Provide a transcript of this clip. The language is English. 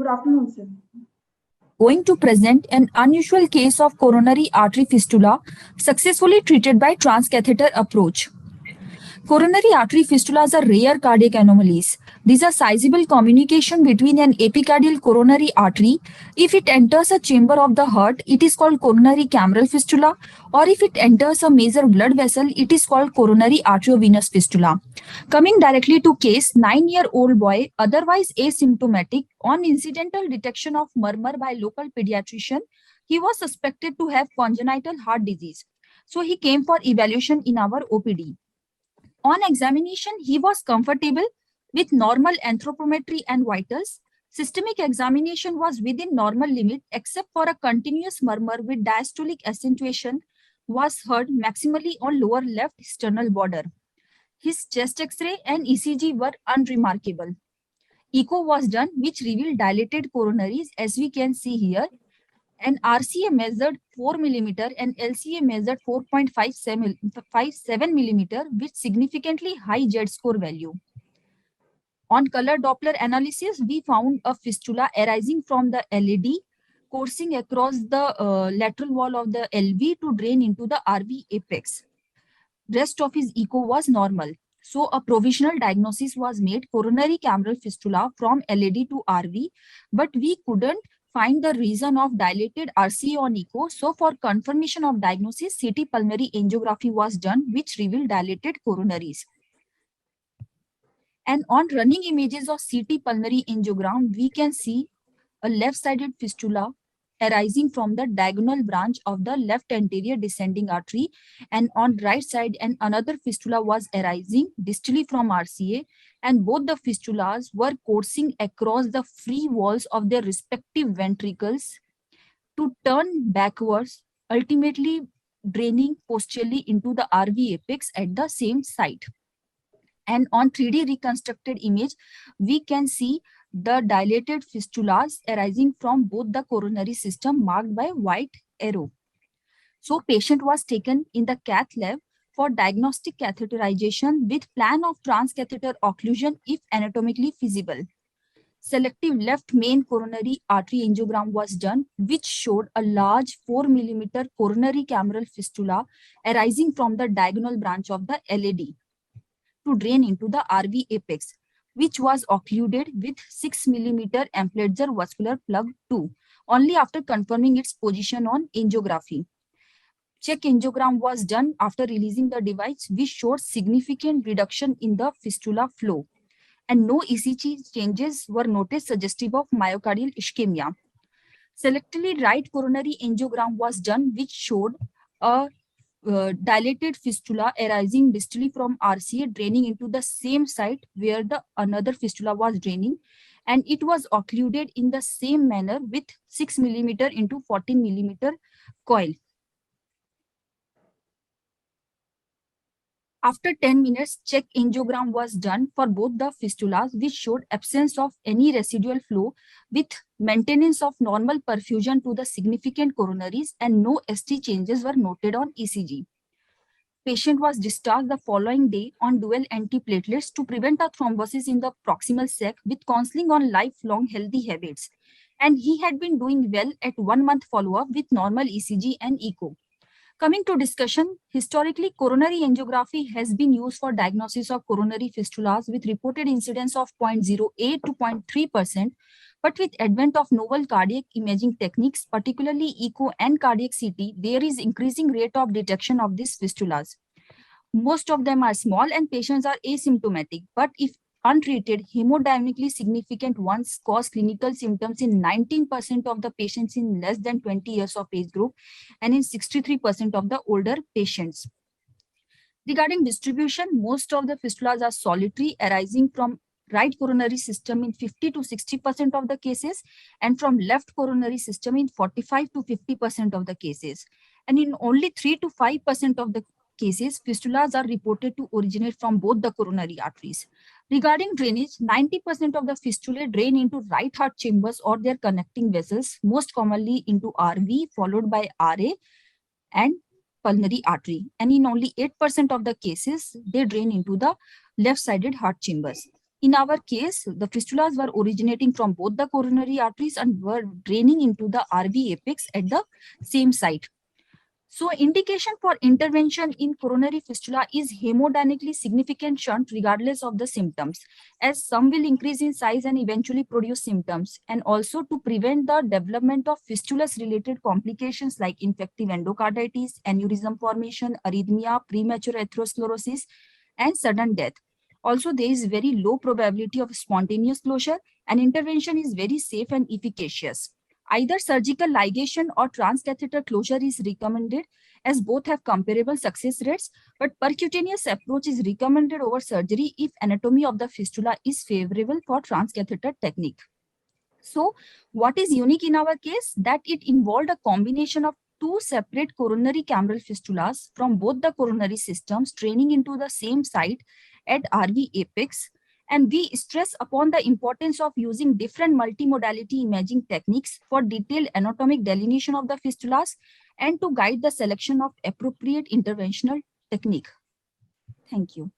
afternoon, sir. Going to present an unusual case of coronary artery fistula successfully treated by transcatheter approach. Coronary artery fistulas are rare cardiac anomalies. These are sizable communication between an epicardial coronary artery. If it enters a chamber of the heart, it is called coronary cameral fistula, or if it enters a major blood vessel, it is called coronary arteriovenous fistula. Coming directly to case, 9-year-old boy, otherwise asymptomatic, on incidental detection of murmur by local pediatrician, he was suspected to have congenital heart disease. So he came for evaluation in our OPD. On examination, he was comfortable with normal anthropometry and vitals. Systemic examination was within normal limit except for a continuous murmur with diastolic accentuation was heard maximally on lower left sternal border. His chest X-ray and ECG were unremarkable. Echo was done which revealed dilated coronaries as we can see here. And RCA measured 4 mm and LCA measured 4.57 mm with significantly high Z-score value. On color Doppler analysis, we found a fistula arising from the LAD coursing across the lateral wall of the LV to drain into the RV apex. Rest of his echo was normal. So a provisional diagnosis was made, coronary cameral fistula from LAD to RV, but we couldn't find the reason of dilated RCA on echo. So for confirmation of diagnosis, CT pulmonary angiography was done, which revealed dilated coronaries. And on running images of CT pulmonary angiogram, we can see a left-sided fistula arising from the diagonal branch of the left anterior descending artery, and on right side and another fistula was arising distally from RCA, and both the fistulas were coursing across the free walls of their respective ventricles to turn backwards, ultimately draining posteriorly into the RV apex at the same site. And on 3D reconstructed image, we can see the dilated fistulas arising from both the coronary system marked by white arrow. So patient was taken in the cath lab for diagnostic catheterization with plan of transcatheter occlusion if anatomically feasible. Selective left main coronary artery angiogram was done, which showed a large 4 mm coronary cameral fistula arising from the diagonal branch of the LAD to drain into the RV apex, which was occluded with 6 mm Amplatzer vascular plug 2, only after confirming its position on angiography. Check angiogram was done after releasing the device, which showed significant reduction in the fistula flow, and no ECG changes were noticed suggestive of myocardial ischemia. Selectively right coronary angiogram was done, which showed a dilated fistula arising distally from RCA draining into the same site where the another fistula was draining, and it was occluded in the same manner with 6 mm into 14 mm coil. After 10 minutes, check angiogram was done for both the fistulas, which showed absence of any residual flow with maintenance of normal perfusion to the significant coronaries, and no ST changes were noted on ECG. Patient was discharged the following day on dual antiplatelets to prevent a thrombosis in the proximal sac with counseling on lifelong healthy habits. And he had been doing well at 1 month follow-up with normal ECG and echo. Coming to discussion, historically, coronary angiography has been used for diagnosis of coronary fistulas with reported incidence of 0.08 to 0.3%. But with advent of novel cardiac imaging techniques, particularly echo and cardiac CT, there is increasing rate of detection of these fistulas. Most of them are small and patients are asymptomatic, but if untreated, hemodynamically significant ones cause clinical symptoms in 19% of the patients in less than 20 years of age group and in 63% of the older patients. Regarding distribution, most of the fistulas are solitary, arising from right coronary system in 50 to 60% of the cases and from left coronary system in 45 to 50% of the cases. And in only 3 to 5% of the cases, fistulas are reported to originate from both the coronary arteries. Regarding drainage, 90% of the fistulae drain into right heart chambers or their connecting vessels, most commonly into RV, followed by RA and pulmonary artery. And in only 8% of the cases, they drain into the left-sided heart chambers. In our case, the fistulas were originating from both the coronary arteries and were draining into the RV apex at the same site. So indication for intervention in coronary fistula is hemodynamically significant shunt regardless of the symptoms, as some will increase in size and eventually produce symptoms, and also to prevent the development of fistulous-related complications like infective endocarditis, aneurysm formation, arrhythmia, premature atherosclerosis, and sudden death. Also, there is very low probability of spontaneous closure, and intervention is very safe and efficacious. Either surgical ligation or transcatheter closure is recommended, as both have comparable success rates, but percutaneous approach is recommended over surgery if anatomy of the fistula is favorable for transcatheter technique. So what is unique in our case? That it involved a combination of two separate coronary cameral fistulas from both the coronary systems draining into the same site at RV apex. And we stress upon the importance of using different multimodality imaging techniques for detailed anatomic delineation of the fistulas and to guide the selection of appropriate interventional technique. Thank you.